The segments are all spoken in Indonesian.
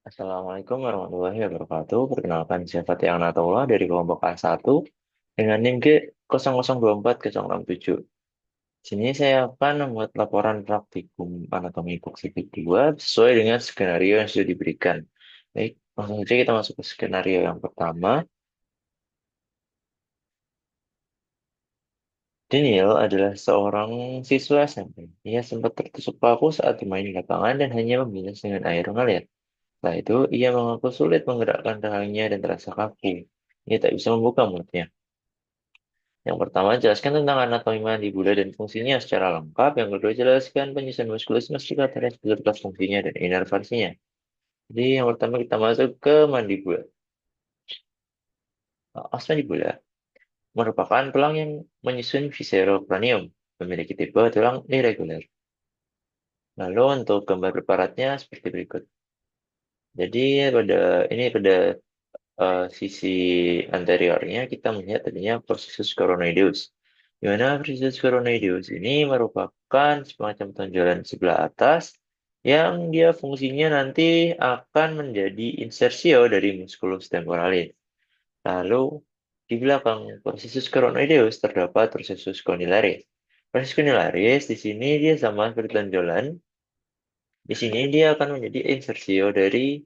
Assalamualaikum warahmatullahi wabarakatuh. Perkenalkan saya Fatih Anatollah dari kelompok A1 dengan NIM G0024-067. Sini saya akan membuat laporan praktikum anatomi koksidik 2 sesuai dengan skenario yang sudah diberikan. Baik, langsung saja kita masuk ke skenario yang pertama. Daniel adalah seorang siswa SMP. Ia sempat tertusuk paku saat bermain di lapangan dan hanya membilas dengan air mengalir. Setelah itu, ia mengaku sulit menggerakkan rahangnya dan terasa kaku. Ia tak bisa membuka mulutnya. Yang pertama, jelaskan tentang anatomi mandibula dan fungsinya secara lengkap. Yang kedua, jelaskan penyusunan muskulus masticalis beserta fungsinya dan inervasinya. Jadi, yang pertama kita masuk ke mandibula. Os mandibula merupakan tulang yang menyusun viscerocranium, memiliki tipe tulang irregular. Lalu untuk gambar preparatnya seperti berikut. Jadi pada sisi anteriornya kita melihat adanya processus coronoideus. Di mana processus coronoideus ini merupakan semacam tonjolan sebelah atas yang dia fungsinya nanti akan menjadi insersio dari musculus temporalis. Lalu di belakang processus coronoideus terdapat processus condylaris. Processus condylaris di sini dia sama seperti tonjolan. Di sini dia akan menjadi insersio dari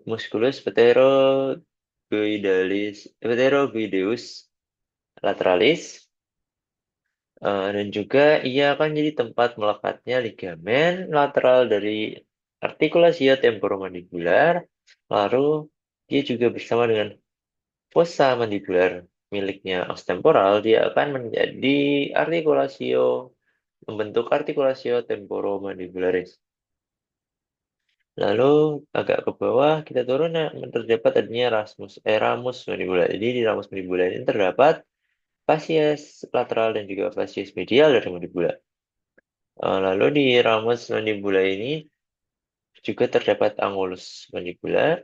musculus pterogoideus lateralis, dan juga ia akan jadi tempat melekatnya ligamen lateral dari articulatio temporomandibular. Lalu dia juga bersama dengan fossa mandibular miliknya os temporal, dia akan menjadi articulatio membentuk articulatio temporomandibularis. Lalu agak ke bawah kita turun, terdapat adanya ramus mandibula. Jadi di ramus mandibula ini terdapat facies lateral dan juga facies medial dari mandibula. Lalu di ramus mandibula ini juga terdapat angulus mandibula.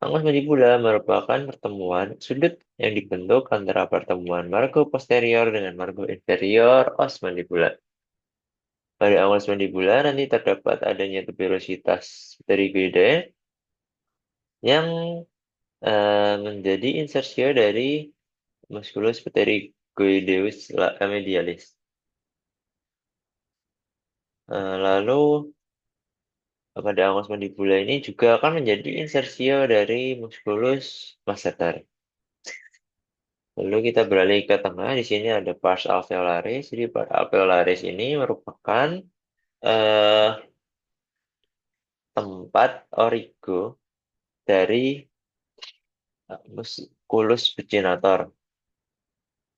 Angulus mandibula merupakan pertemuan sudut yang dibentuk antara pertemuan margo posterior dengan margo inferior os mandibula. Pada angulus mandibula nanti terdapat adanya tuberositas pterygoide yang menjadi insersio dari musculus pterygoideus medialis. Lalu pada angos mandibula ini juga akan menjadi insersio dari musculus masseter. Lalu kita beralih ke tengah, di sini ada pars alveolaris. Jadi pars alveolaris ini merupakan eh, tempat origo dari musculus buccinator.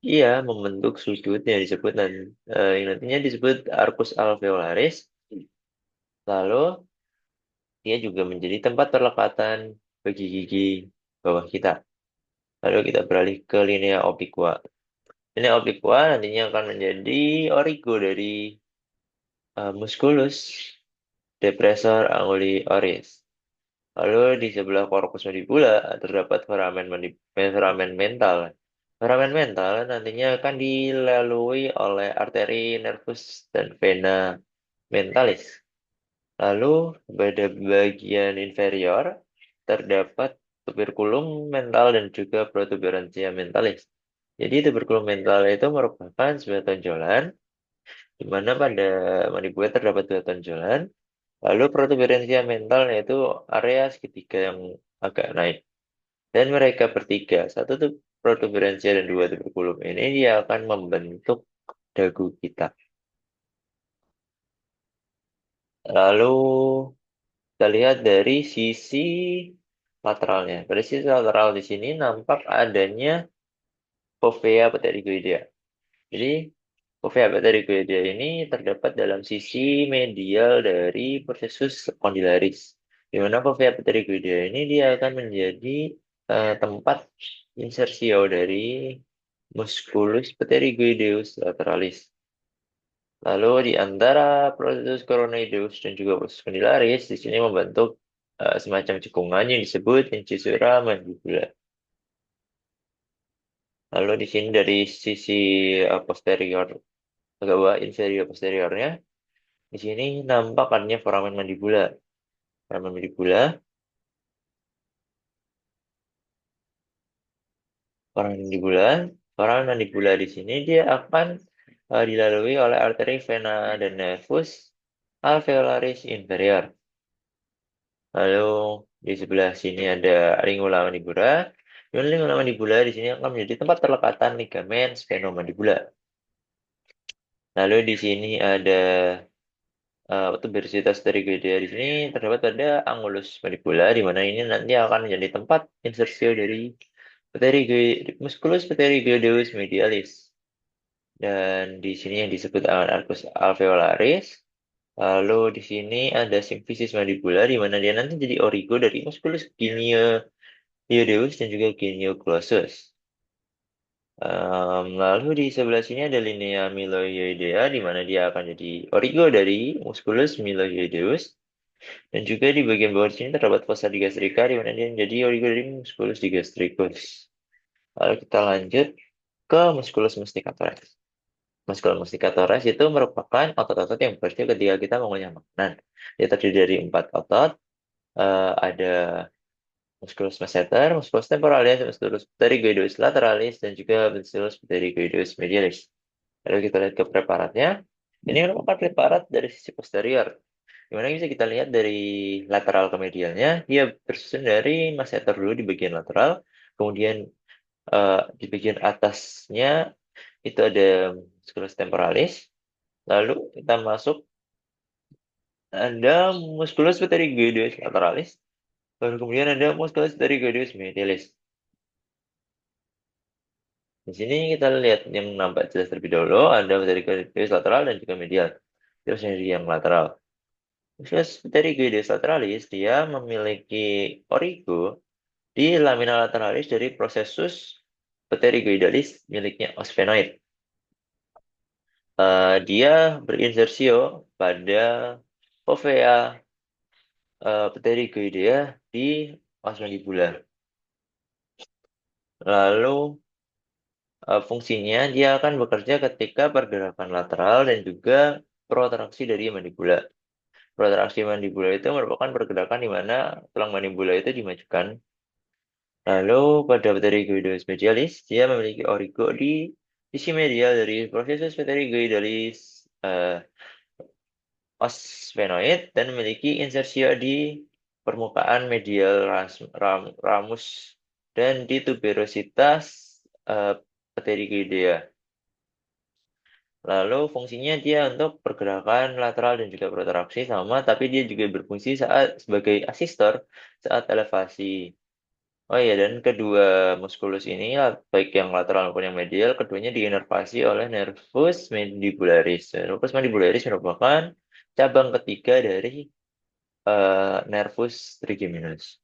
Ia membentuk sudut yang disebut yang nantinya disebut arcus alveolaris. Lalu dia juga menjadi tempat perlekatan bagi gigi bawah kita. Lalu kita beralih ke linea obliqua. Linea obliqua nantinya akan menjadi origo dari musculus depressor anguli oris. Lalu di sebelah corpus mandibula terdapat foramen mental. Foramen mental nantinya akan dilalui oleh arteri nervus dan vena mentalis. Lalu pada bagian inferior terdapat tuberculum mental dan juga protuberansia mentalis. Jadi tuberculum mental itu merupakan sebuah tonjolan di mana pada mandibular terdapat dua tonjolan. Lalu protuberansia mental yaitu area segitiga yang agak naik. Dan mereka bertiga, satu tuh protuberansia dan dua tuberculum ini dia akan membentuk dagu kita. Lalu kita lihat dari sisi lateralnya. Pada sisi lateral di sini nampak adanya fovea pterygoidea. Jadi fovea pterygoidea ini terdapat dalam sisi medial dari processus condylaris. Di mana fovea pterygoidea ini dia akan menjadi tempat insersio dari musculus pterygoideus lateralis. Lalu di antara processus coronoideus dan juga processus condylaris di sini membentuk semacam cekungan yang disebut incisura mandibula. Lalu di sini dari sisi posterior agak bawah inferior posteriornya, di sini nampak adanya foramen mandibula. Foramen mandibula Koral mandibula, koral mandibula di sini dia akan dilalui oleh arteri vena dan nervus alveolaris inferior. Lalu di sebelah sini ada lingula mandibula. Dan lingula mandibula di sini akan menjadi tempat terlekatan ligamen sphenomandibular. Lalu di sini ada tuberositas pterygoidea di sini terdapat pada angulus mandibula, di mana ini nanti akan menjadi tempat insersio dari musculus pterygoideus medialis. Dan di sini yang disebut arcus alveolaris. Lalu di sini ada symphysis mandibula, di mana dia nanti jadi origo dari musculus genioideus dan juga genioglossus. Lalu di sebelah sini ada linea mylohyoidea, di mana dia akan jadi origo dari musculus mylohyoideus. Dan juga di bagian bawah sini terdapat fossa digastrika, di mana dia menjadi origo dari musculus digastricus. Lalu kita lanjut ke musculus musticatoris. Musculus musticatoris itu merupakan otot-otot yang bekerja ketika kita mengunyah makanan. Dia terdiri dari 4 otot. Ada musculus masseter, musculus temporalis, musculus pterygoideus lateralis, dan juga musculus pterygoideus medialis. Lalu kita lihat ke preparatnya. Ini merupakan preparat dari sisi posterior. Dimana bisa kita lihat dari lateral ke medialnya, dia bersusun dari masseter dulu di bagian lateral, kemudian di bagian atasnya itu ada musculus temporalis, lalu kita masuk ada musculus pterygoideus lateralis, lalu kemudian ada musculus pterygoideus medialis. Di sini kita lihat yang nampak jelas terlebih dahulu ada pterygoideus lateral dan juga medial. Terus dari yang lateral. Musculus pterygoideus lateralis dia memiliki origo di lamina lateralis dari processus pterygoidalis miliknya osphenoid. Dia berinsersio pada fovea pterygoidea di os mandibular. Lalu fungsinya dia akan bekerja ketika pergerakan lateral dan juga protraksi dari mandibula. Protraksi mandibula itu merupakan pergerakan di mana tulang mandibula itu dimajukan. Lalu pada pterygoideus medialis, dia memiliki origo di sisi medial dari processus pterygoidalis osphenoid dan memiliki insersio di permukaan medial ramus dan di tuberositas uh, pterygoidea. Lalu fungsinya dia untuk pergerakan lateral dan juga protraksi sama, tapi dia juga berfungsi saat sebagai asistor saat elevasi. Oh iya, dan kedua muskulus ini, baik yang lateral maupun yang medial, keduanya diinervasi oleh nervus mandibularis. Nervus mandibularis merupakan cabang ketiga dari nervus trigeminus.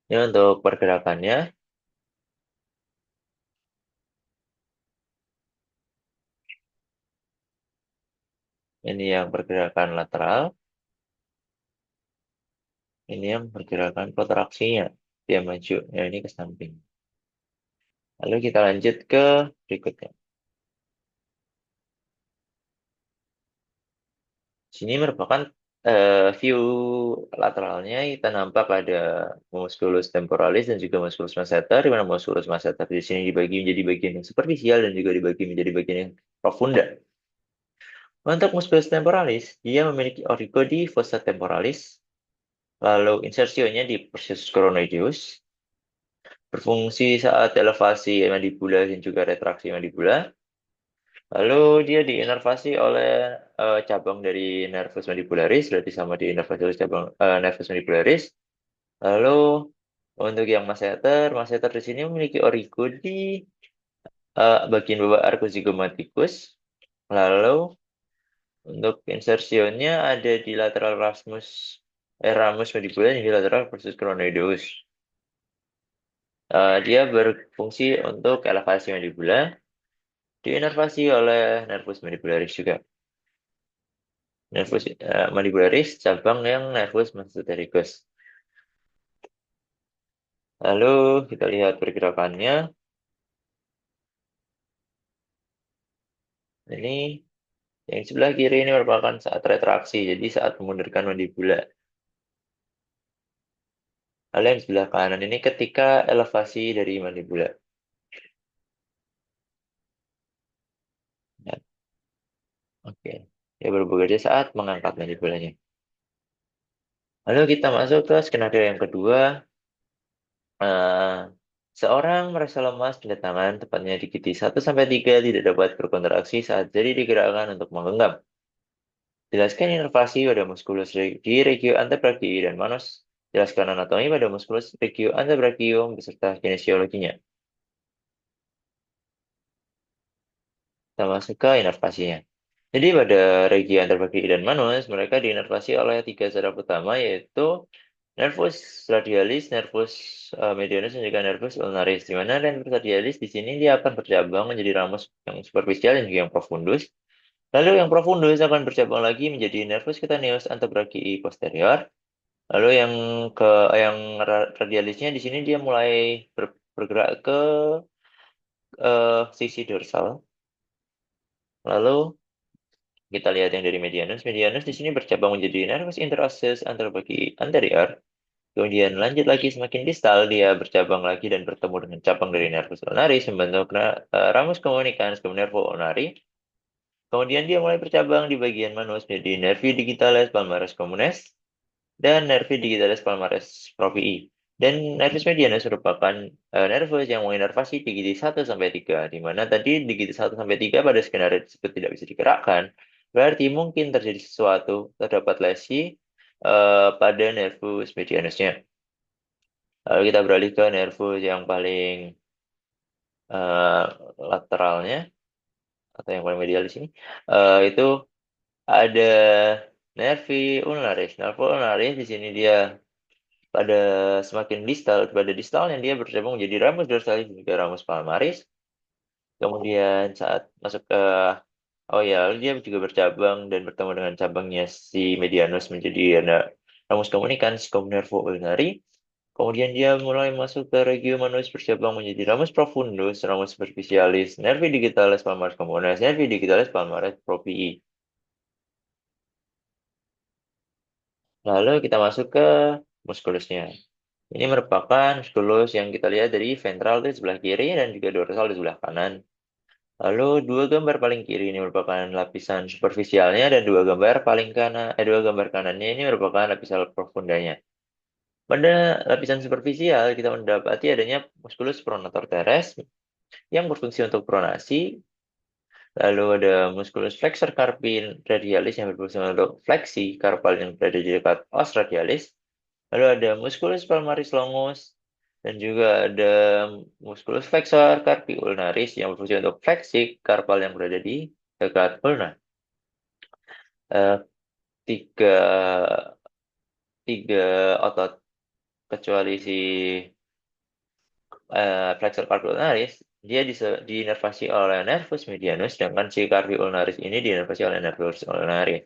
Ini untuk pergerakannya. Ini yang pergerakan lateral. Ini yang pergerakan protraksinya. Dia maju. Ya, ini ke samping. Lalu kita lanjut ke berikutnya. Sini merupakan view lateralnya. Kita nampak ada musculus temporalis dan juga musculus masseter. Di mana musculus masseter di sini dibagi menjadi bagian yang superficial dan juga dibagi menjadi bagian yang profunda. Untuk musculus temporalis, dia memiliki origo di fossa temporalis. Lalu insersionya di processus coronoideus. Berfungsi saat elevasi mandibula dan juga retraksi mandibula. Lalu dia diinervasi oleh cabang dari nervus mandibularis, berarti sama diinervasi oleh cabang nervus mandibularis. Lalu untuk yang masseter, masseter di sini memiliki origo di bagian bawah arcus zygomaticus. Lalu untuk insersionya ada di lateral ramus mandibula dan di lateral processus coronoideus. Dia berfungsi untuk elevasi mandibula, diinervasi oleh nervus mandibularis juga. Nervus mandibularis cabang yang nervus mesentericus. Lalu kita lihat pergerakannya. Ini yang sebelah kiri ini merupakan saat retraksi, jadi saat memundurkan mandibula. Lalu yang sebelah kanan ini ketika elevasi dari mandibula. Ya, oke. Dia baru bekerja saat mengangkat mandibulanya. Lalu kita masuk ke skenario yang kedua. Eh, Seorang merasa lemas pada tangan, tepatnya di gigi 1 sampai 3 tidak dapat berkontraksi saat jari digerakkan untuk menggenggam. Jelaskan inervasi pada muskulus di regio antebrachii dan manus. Jelaskan anatomi pada muskulus regio antebrachium beserta kinesiologinya. Kita masuk ke inervasinya. Jadi pada regio anterbrakii dan manus, mereka diinervasi oleh tiga saraf utama yaitu nervus radialis, nervus medianus, dan juga nervus ulnaris. Di mana nervus radialis di sini dia akan bercabang menjadi ramus yang superficial dan juga yang profundus. Lalu yang profundus akan bercabang lagi menjadi nervus cutaneus antebrakii posterior. Lalu ke yang radialisnya di sini dia mulai bergerak ke sisi dorsal. Lalu kita lihat yang dari medianus. Medianus di sini bercabang menjadi nervus interosseus anterbrakii anterior. Kemudian lanjut lagi semakin distal, dia bercabang lagi dan bertemu dengan cabang dari nervus ulnaris membentuk ramus communicans cum nervo ulnari. Kemudian dia mulai bercabang di bagian manus menjadi nervi digitalis palmaris communes dan nervi digitalis palmaris proprii. Dan nervus medianus merupakan nervus yang menginervasi di gigi 1 sampai 3, di mana tadi di gigi 1 sampai 3 pada skenario tersebut tidak bisa digerakkan. Berarti mungkin terjadi sesuatu, terdapat lesi pada nervus medianusnya. Lalu kita beralih ke nervus yang paling eh, lateralnya atau yang paling medial di sini. Itu ada nervi ulnaris. Nervi ulnaris di sini dia pada semakin distal, pada distalnya dia bercabang menjadi ramus dorsalis dan juga ramus palmaris. Kemudian saat masuk ke oh ya, lalu dia juga bercabang dan bertemu dengan cabangnya si medianus menjadi ada ramus communicans cum nervo ulnari. Kemudian dia mulai masuk ke regio manus bercabang menjadi ramus profundus, ramus superficialis, nervi digitalis palmaris communes, nervi digitalis palmaris proprii. Lalu kita masuk ke muskulusnya. Ini merupakan muskulus yang kita lihat dari ventral di sebelah kiri dan juga dorsal di sebelah kanan. Lalu dua gambar paling kiri ini merupakan lapisan superficialnya dan dua gambar kanannya ini merupakan lapisan profundanya. Pada lapisan superficial kita mendapati adanya muskulus pronator teres yang berfungsi untuk pronasi. Lalu ada musculus flexor carpi radialis yang berfungsi untuk fleksi karpal yang berada di dekat os radialis. Lalu ada musculus palmaris longus dan juga ada musculus flexor carpi ulnaris yang berfungsi untuk fleksi karpal yang berada di dekat ulna. Eh, tiga tiga otot kecuali si flexor carpi ulnaris dia diinervasi oleh nervus medianus, sedangkan si carpi ulnaris ini diinervasi oleh nervus ulnaris.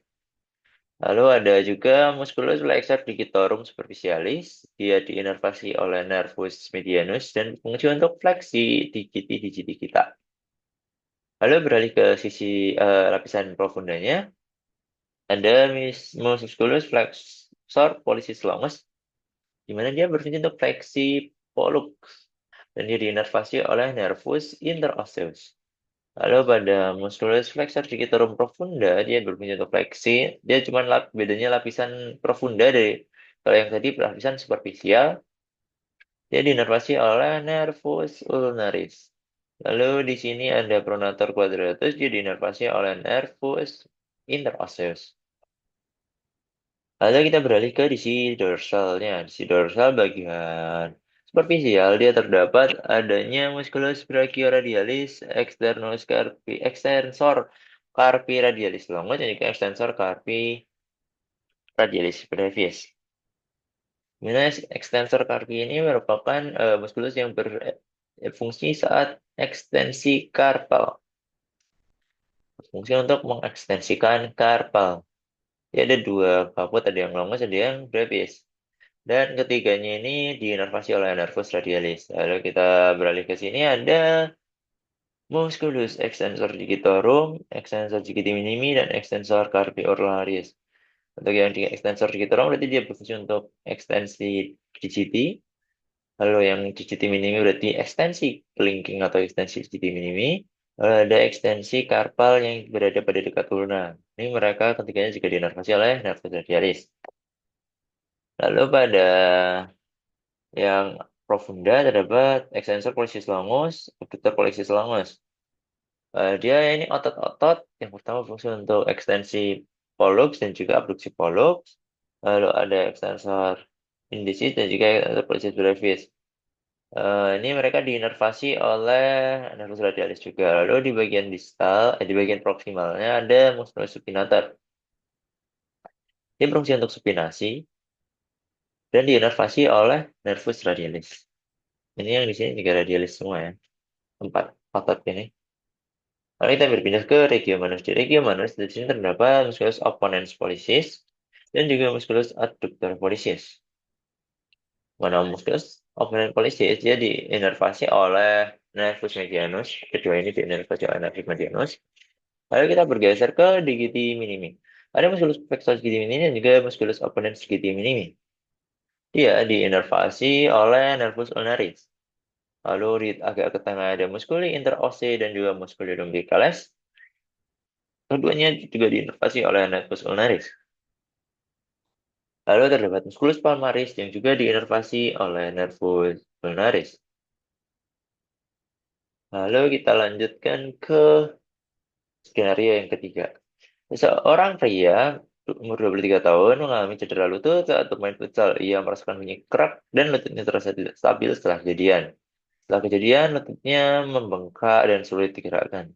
Lalu ada juga musculus flexor digitorum superficialis. Dia diinervasi oleh nervus medianus dan berfungsi untuk fleksi digiti kita. Lalu beralih ke sisi lapisan profundanya, ada musculus flexor pollicis longus, di mana dia berfungsi untuk fleksi pollux dan dia diinervasi oleh nervus interosseus. Lalu pada musculus flexor digitorum profunda, dia berfungsi untuk fleksi. Dia cuma bedanya lapisan profunda dari kalau yang tadi lapisan superficial, dia diinervasi oleh nervus ulnaris. Lalu di sini ada pronator quadratus, dia diinervasi oleh nervus interosseus. Lalu kita beralih ke disi dorsalnya. Disi dorsal bagian superficial dia terdapat adanya musculus brachioradialis, extensor carpi radialis longus dan juga extensor carpi radialis brevis. Dimana extensor carpi ini merupakan musculus yang berfungsi saat ekstensi karpal. Berfungsi untuk mengekstensikan karpal. Dia ada dua kaput, ada yang longus, ada yang brevis. Dan ketiganya ini diinervasi oleh nervus radialis. Lalu kita beralih ke sini ada musculus extensor digitorum, extensor digiti minimi, dan extensor carpi ulnaris. Untuk yang di extensor digitron berarti dia berfungsi untuk ekstensi DGT. Lalu yang DGT minimi berarti ekstensi linking atau ekstensi DGT minimi. Lalu ada ekstensi karpal yang berada pada dekat ulna. Ini mereka ketiganya juga diinervasi oleh nervus radialis. Lalu pada yang profunda terdapat extensor pollicis longus, abductor pollicis longus. Dia ini otot-otot yang pertama fungsi untuk ekstensi pollux dan juga abduksi pollux. Lalu ada extensor indicis dan juga extensor pollicis brevis. Ini mereka diinervasi oleh nervus radialis juga. Lalu di bagian distal, di bagian proksimalnya ada musculus supinator. Dia berfungsi untuk supinasi dan diinervasi oleh nervus radialis. Ini yang di sini juga radialis semua ya. Empat otot ini. Lalu kita berpindah ke regiomanus. Di regiomanus di sini terdapat musculus opponens pollicis dan juga musculus adductor pollicis. Mana musculus opponens pollicis dia diinervasi oleh nervus medianus. Kedua ini diinervasi oleh nervus medianus. Lalu kita bergeser ke digiti minimi. Ada musculus pectoris digiti minimi dan juga musculus opponens digiti minimi. Dia diinervasi oleh nervus ulnaris. Lalu di agak ke tengah ada muskuli interose dan juga muskuli lumbricalis. Keduanya juga diinervasi oleh nervus ulnaris. Lalu terdapat musculus palmaris yang juga diinervasi oleh nervus ulnaris. Lalu kita lanjutkan ke skenario yang ketiga. Seorang pria umur 23 tahun mengalami cedera lutut saat bermain futsal. Ia merasakan bunyi kerak dan lututnya terasa tidak stabil setelah kejadian. Setelah kejadian, lututnya membengkak dan sulit digerakkan.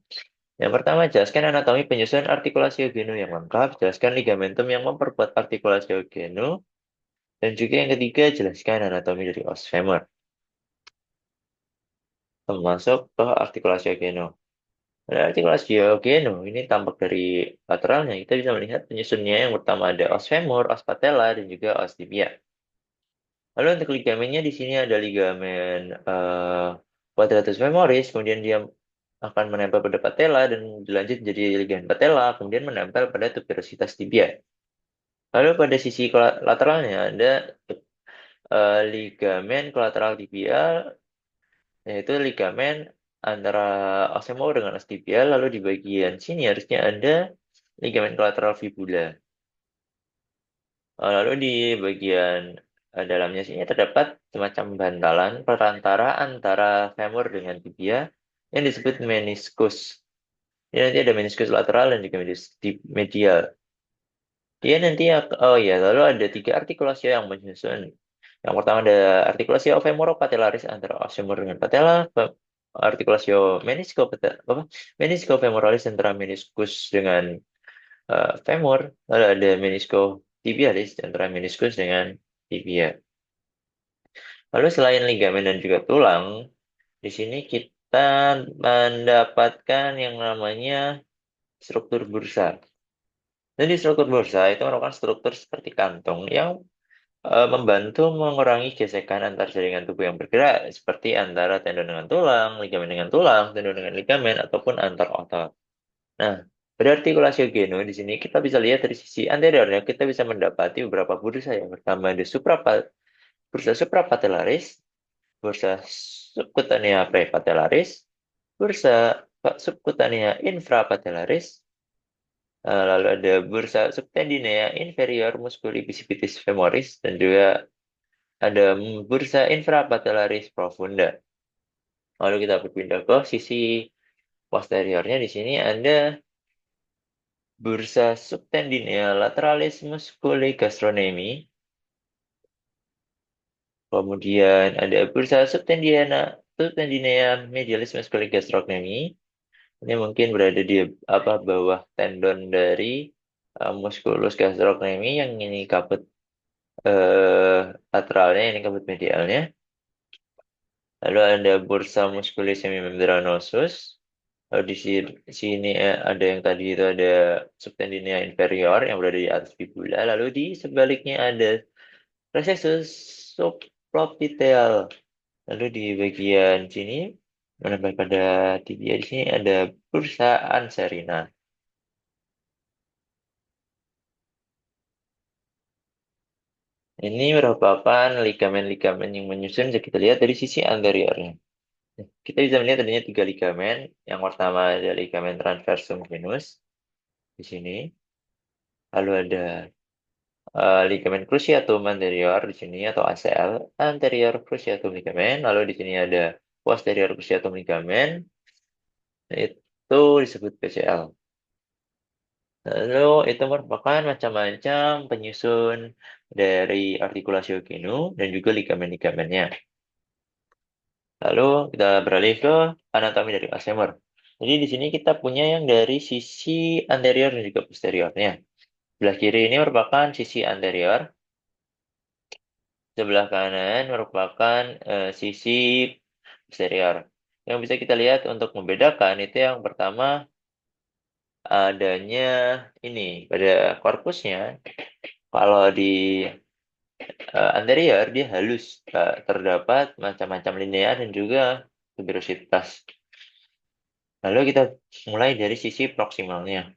Yang pertama, jelaskan anatomi penyusunan artikulasi genu yang lengkap. Jelaskan ligamentum yang memperkuat artikulasi genu. Dan juga yang ketiga, jelaskan anatomi dari os femur. Termasuk ke artikulasi genu. Pada artikulasi genu, ini tampak dari lateralnya. Kita bisa melihat penyusunnya yang pertama ada os femur, os patella, dan juga os tibia. Lalu untuk ligamennya di sini ada ligamen quadratus femoris, kemudian dia akan menempel pada patella dan dilanjut jadi ligamen patella, kemudian menempel pada tuberositas tibia. Lalu pada sisi lateralnya ada ligamen kolateral tibial, yaitu ligamen antara os femur dengan os tibial. Lalu di bagian sini harusnya ada ligamen kolateral fibula. Lalu di bagian dalamnya sini terdapat semacam bantalan perantara antara femur dengan tibia yang disebut meniscus. Ini nanti ada meniscus lateral dan juga meniscus medial. Dia nanti, oh ya, lalu ada tiga artikulasi yang menyusun. Yang pertama ada artikulasio femoropatellaris antara os femur dengan patella, artikulasio meniscofemoralis antara meniscus dengan femur, lalu ada meniscotibialis antara meniscus dengan tibia. Lalu selain ligamen dan juga tulang, di sini kita mendapatkan yang namanya struktur bursa. Dan di struktur bursa itu merupakan struktur seperti kantung yang membantu mengurangi gesekan antar jaringan tubuh yang bergerak, seperti antara tendon dengan tulang, ligamen dengan tulang, tendon dengan ligamen, ataupun antar otot. Nah, berartikulasi genu di sini kita bisa lihat dari sisi anteriornya, kita bisa mendapati beberapa bursa. Yang pertama ada bursa suprapatellaris, bursa subcutanea prepatellaris, bursa subcutanea infrapatellaris, lalu ada bursa subtendinea inferior musculi bicipitis femoris, dan juga ada bursa infrapatellaris profunda. Lalu kita berpindah ke sisi posteriornya. Di sini ada bursa subtendinea lateralis musculi gastronemi. Kemudian ada bursa subtendinea medialis musculi gastrocnemi. Ini mungkin berada di bawah tendon dari musculus gastrocnemi yang ini kabut lateralnya, ini kabut medialnya. Lalu ada bursa musculi semimembranosus. Lalu di sini ada yang tadi itu ada subtendinea inferior yang berada di atas fibula. Lalu di sebaliknya ada recessus subclopital. Lalu di bagian sini menempel pada tibia, di sini ada bursa anserina. Ini merupakan ligamen-ligamen yang menyusun jika kita lihat dari sisi anteriornya. Kita bisa melihat adanya tiga ligamen. Yang pertama ada ligamen transversum venus di sini. Lalu ada ligamen cruciatum anterior di sini atau ACL, anterior cruciatum ligamen. Lalu di sini ada posterior cruciatum ligamen, itu disebut PCL. Lalu itu merupakan macam-macam penyusun dari artikulasi genu dan juga ligamen-ligamennya. Lalu kita beralih ke anatomi dari Alzheimer. Jadi di sini kita punya yang dari sisi anterior dan juga posteriornya. Sebelah kiri ini merupakan sisi anterior, sebelah kanan merupakan sisi posterior. Yang bisa kita lihat untuk membedakan itu yang pertama adanya ini pada korpusnya. Kalau di anterior dia halus, terdapat macam-macam linea dan juga tuberositas. Lalu kita mulai dari sisi proksimalnya.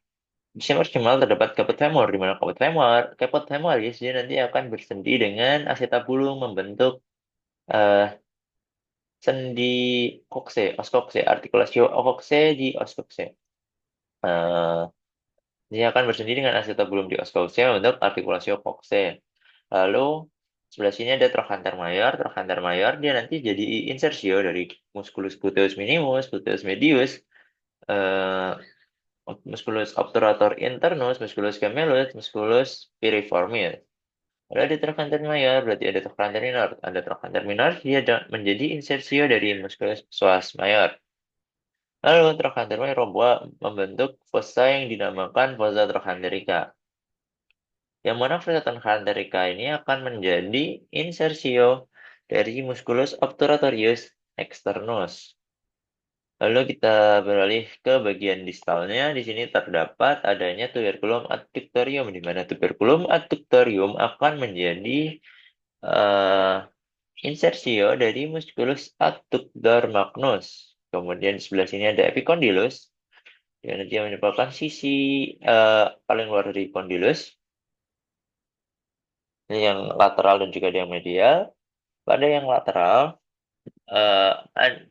Di sisi proksimal terdapat caput femur, di mana caput femoris dia nanti akan bersendi dengan acetabulum membentuk eh, sendi oskokse, artikulasio okokse di oskokse. Eh, dia akan bersendi dengan acetabulum di oskokse membentuk artikulasio kokse. Lalu sebelah sini ada trochanter mayor. Trochanter mayor dia nanti jadi insersio dari musculus gluteus minimus, gluteus medius, eh, musculus obturator internus, musculus gemellus, musculus piriformis. Kalau ada trochanter mayor, berarti ada trochanter minor. Ada trochanter minor, dia menjadi insersio dari musculus psoas mayor. Lalu trochanter mayor membentuk fossa yang dinamakan fossa trochanterica. Yang mana fossa trochanterica ini akan menjadi insersio dari musculus obturatorius externus. Lalu kita beralih ke bagian distalnya. Di sini terdapat adanya tuberculum adductorium, di mana tuberculum adductorium akan menjadi eh, insersio dari musculus adductor magnus. Kemudian di sebelah sini ada epicondylus, yang dia merupakan sisi paling luar dari condylus, ini yang lateral dan juga ada yang medial. Pada yang lateral,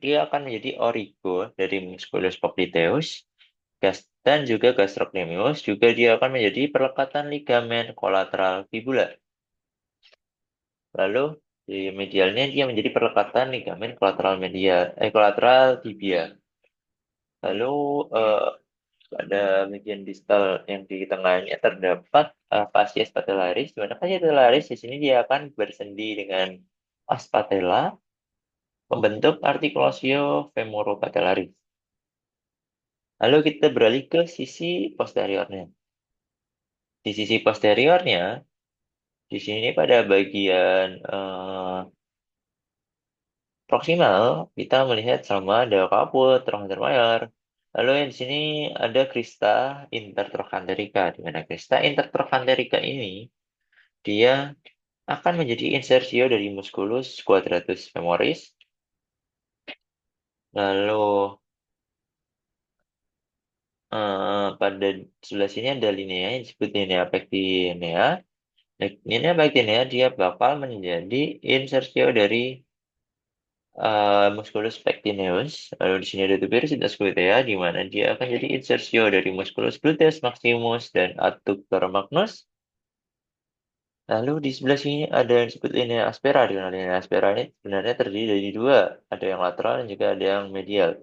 dia akan menjadi origo dari musculus popliteus, dan juga gastrocnemius, juga dia akan menjadi perlekatan ligamen kolateral fibula. Lalu di medialnya dia menjadi perlekatan ligamen kolateral tibia. Lalu eh, pada bagian distal yang di tengahnya terdapat fascia patellaris, di mana fascia patellaris di sini dia akan bersendi dengan os patella, membentuk articulatio femoropatellaris. Lalu kita beralih ke sisi posteriornya. Di sisi posteriornya, di sini pada bagian proksimal, kita melihat sama ada kaput, trochanter mayor. Lalu yang di sini ada crista intertrochanterica, di mana crista intertrochanterica ini dia akan menjadi insersio dari musculus quadratus femoris. Lalu pada sebelah sini ada linea yang disebut linea pectinea. Linea pectinea dia bakal menjadi insersio dari musculus pectineus. Lalu di sini ada tuberositas glutea, di mana dia akan jadi insersio dari musculus gluteus maximus dan adductor magnus. Lalu di sebelah sini ada yang disebut linea aspera, di mana linea aspera ini sebenarnya terdiri dari dua, ada yang lateral dan juga ada yang medial.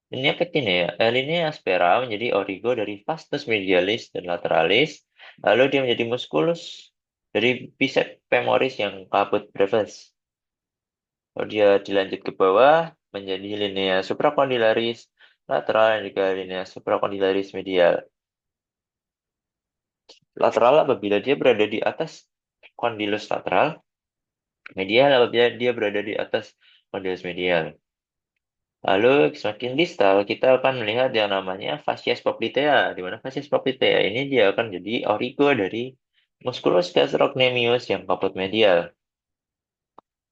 Linea pectinea, linea aspera menjadi origo dari vastus medialis dan lateralis, lalu dia menjadi musculus dari bicep femoris yang caput brevis. Kalau dia dilanjut ke bawah menjadi linea supracondylaris lateral dan juga linea supracondylaris medial. Lateral apabila dia berada di atas condylus lateral, medial apabila dia berada di atas condylus medial. Lalu semakin distal kita akan melihat yang namanya fascia poplitea, di mana fascia poplitea ini dia akan jadi origo dari musculus gastrocnemius yang kaput medial.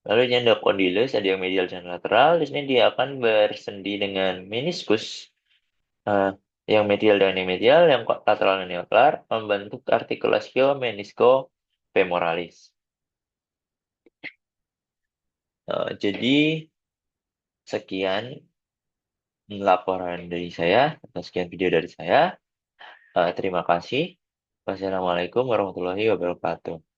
Lalu ini ada condylus, ada yang medial dan lateral. Di sini dia akan bersendi dengan meniskus, eh, yang medial dan yang medial, yang lateral dan yang lateral, membentuk artikulasio menisko femoralis. Jadi sekian laporan dari saya, atau sekian video dari saya. Terima kasih. Wassalamualaikum warahmatullahi wabarakatuh.